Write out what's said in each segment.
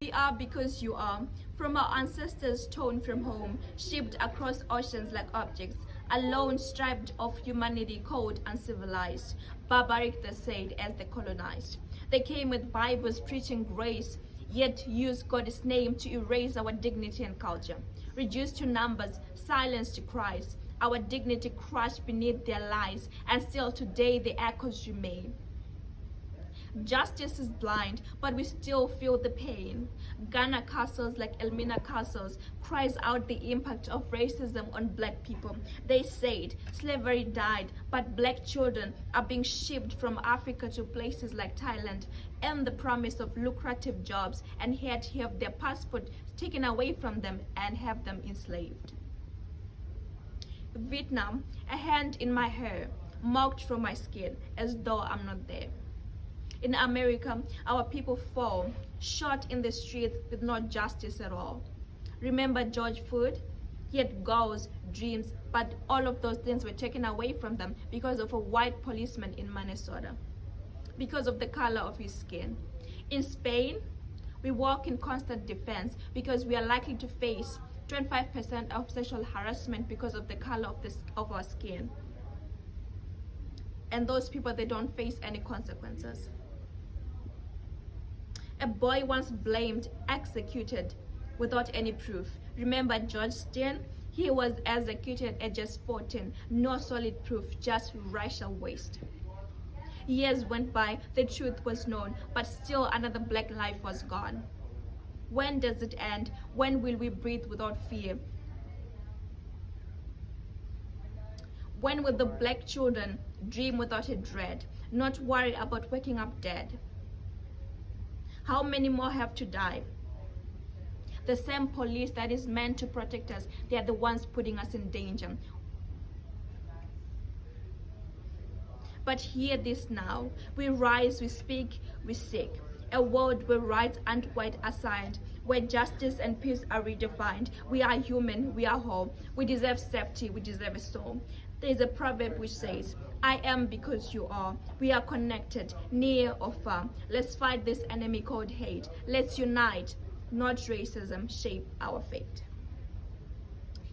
We are because you are. From our ancestors torn from home, shipped across oceans like objects, alone stripped of humanity, cold and civilized. Barbaric, they said, as they colonized. They came with Bibles preaching grace, yet used God's name to erase our dignity and culture. Reduced to numbers, silenced cries, our dignity crushed beneath their lies, and still today the echoes remain. Justice is blind, but we still feel the pain. Ghana castles like Elmina castles cries out the impact of racism on black people. They said slavery died, but black children are being shipped from Africa to places like Thailand and the promise of lucrative jobs, and yet have their passport taken away from them and have them enslaved. Vietnam, a hand in my hair, mocked from my skin as though I'm not there. In America, our people fall, shot in the street with no justice at all. Remember George Floyd? He had goals, dreams, but all of those things were taken away from them because of a white policeman in Minnesota, because of the color of his skin. In Spain, we walk in constant defense because we are likely to face 25% of sexual harassment because of the color of our skin. And those people, they don't face any consequences. A boy once blamed, executed without any proof. Remember George Stein? He was executed at just 14. No solid proof, just racial waste. Years went by, the truth was known, but still another black life was gone. When does it end? When will we breathe without fear? When will the black children dream without a dread, not worry about waking up dead? How many more have to die? The same police that is meant to protect us, they are the ones putting us in danger. But hear this now. We rise, we speak, we seek. A world where rights aren't quite assigned, where justice and peace are redefined. We are human, we are whole. We deserve safety, we deserve a soul. There is a proverb which says, I am because you are. We are connected, near or far. Let's fight this enemy called hate. Let's unite, not racism, shape our fate.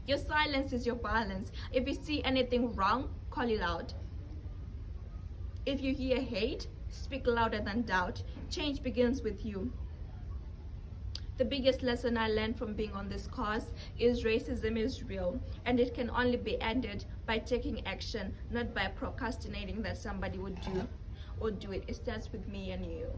Your silence is your violence. If you see anything wrong, call it out. If you hear hate, speak louder than doubt. Change begins with you. The biggest lesson I learned from being on this course is racism is real, and it can only be ended by taking action, not by procrastinating that somebody would do it. It starts with me and you.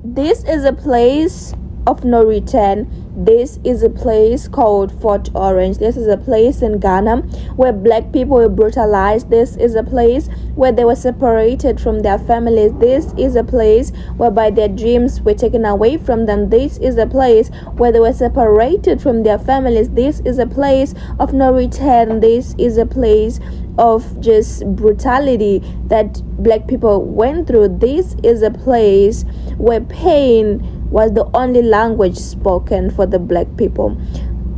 This is a place of no return. This is a place called Fort Orange. This is a place in Ghana where black people were brutalized. This is a place where they were separated from their families. This is a place whereby their dreams were taken away from them. This is a place where they were separated from their families. This is a place of no return. This is a place of just brutality that black people went through. This is a place where pain was the only language spoken for the black people.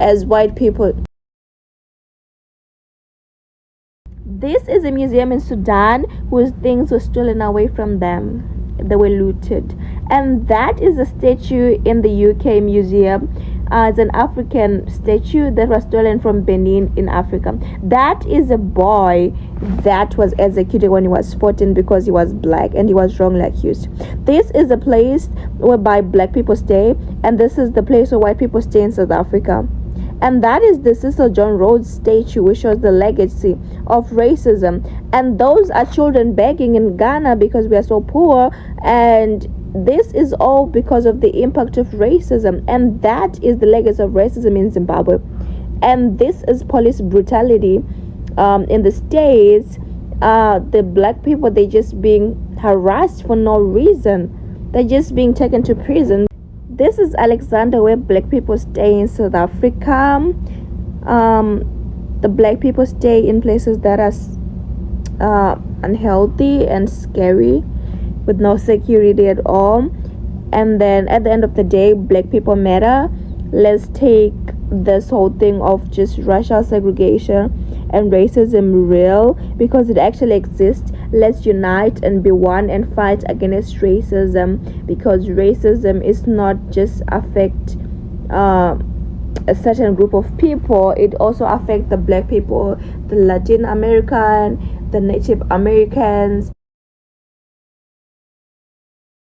As white people, this is a museum in Sudan whose things were stolen away from them. They were looted. And that is a statue in the UK museum. It's an African statue that was stolen from Benin in Africa. That is a boy that was executed when he was 14 because he was black and he was wrongly accused. This is a place whereby black people stay, and this is the place where white people stay in South Africa. And that is the Cecil John Rhodes statue, which shows the legacy of racism. And those are children begging in Ghana because we are so poor, and this is all because of the impact of racism, and that is the legacy of racism in Zimbabwe. And this is police brutality in the States. The black people, they're just being harassed for no reason. They're just being taken to prison. This is Alexander, where black people stay in South Africa. The black people stay in places that are unhealthy and scary, with no security at all. And then at the end of the day, black people matter. Let's take this whole thing of just racial segregation and racism real, because it actually exists, let's unite and be one and fight against racism, because racism is not just affect a certain group of people, it also affects the black people, the Latin American, the Native Americans.